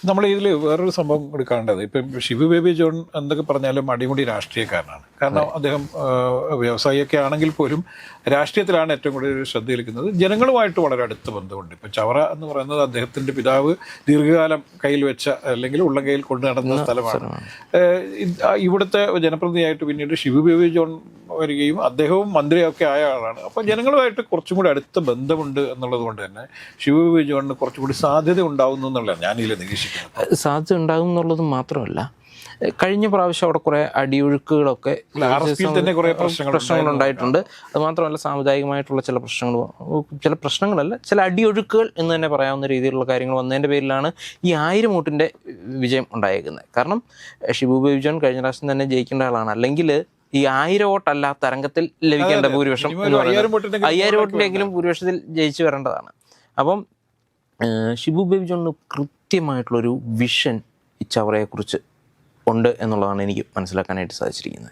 നമ്മൾ ഇതിൽ വേറൊരു സംഭവം എടുക്കാണ്ടത് ഇപ്പം ഷിബു ബേബി ജോൺ എന്തൊക്കെ പറഞ്ഞാലും അടിമുടി രാഷ്ട്രീയക്കാരനാണ്. കാരണം അദ്ദേഹം വ്യവസായിയൊക്കെ ആണെങ്കിൽ പോലും രാഷ്ട്രീയത്തിലാണ് ഏറ്റവും കൂടുതൽ ശ്രദ്ധയിലിരിക്കുന്നത്. ജനങ്ങളുമായിട്ട് വളരെ അടുത്ത ബന്ധമുണ്ട്. ഇപ്പം ചവറ എന്ന് പറയുന്നത് അദ്ദേഹത്തിൻ്റെ പിതാവ് ദീർഘകാലം കയ്യിൽ വെച്ച അല്ലെങ്കിൽ ഉള്ളം കയ്യിൽ കൊണ്ടു നടന്ന സ്ഥലമാണ്. ഇവിടുത്തെ ജനപ്രതിനിധിയായിട്ട് പിന്നീട് ഷിബു ബേബി ജോൺ വരികയും അദ്ദേഹവും മന്ത്രിയൊക്കെ ആയ ആളാണ്. അപ്പോൾ ജനങ്ങളുമായിട്ട് കുറച്ചും കൂടി അടുത്ത ബന്ധമുണ്ട് എന്നുള്ളത് കൊണ്ട് തന്നെ ഷിബു ബേബി ജോണിന് കുറച്ചും കൂടി സാധ്യത ഉണ്ടാകുന്നു എന്നുള്ളതാണ് ഞാനിതിൽ നിരീക്ഷിക്കുന്നത്. സാധ്യത ഉണ്ടാകും എന്നുള്ളത് മാത്രമല്ല, കഴിഞ്ഞ പ്രാവശ്യം അവിടെ കുറേ അടിയൊഴുക്കുകളൊക്കെ തന്നെ കുറേ പ്രശ്നങ്ങളുണ്ടായിട്ടുണ്ട്. അതുമാത്രമല്ല, സാമുദായികമായിട്ടുള്ള ചില പ്രശ്നങ്ങളല്ല, ചില അടിയൊഴുക്കുകൾ എന്ന് തന്നെ പറയാവുന്ന രീതിയിലുള്ള കാര്യങ്ങൾ വന്നതിൻ്റെ പേരിലാണ് ഈ 1000 വോട്ടിൻ്റെ വിജയം ഉണ്ടായേക്കുന്നത്. കാരണം ഷിബു ബേബി ജോൺ കഴിഞ്ഞ പ്രാവശ്യം തന്നെ ജയിക്കേണ്ട ആളാണ്. അല്ലെങ്കിൽ ഈ 1000 വോട്ടല്ല തരംഗത്തിൽ ലഭിക്കേണ്ട ഭൂരിപക്ഷം എന്ന് പറയുന്നത് 5000 വോട്ടിൻ്റെങ്കിലും ഭൂരിപക്ഷത്തിൽ ജയിച്ചു വരേണ്ടതാണ്. അപ്പം ഷിബു ബേബി ജോണിന് കൃത്യമായിട്ടുള്ളൊരു വിഷൻ ഈ ചവറയെക്കുറിച്ച് ഉണ്ട് എന്നുള്ളതാണ് എനിക്ക് മനസ്സിലാക്കാനായിട്ട് സാധിച്ചിരിക്കുന്നത്.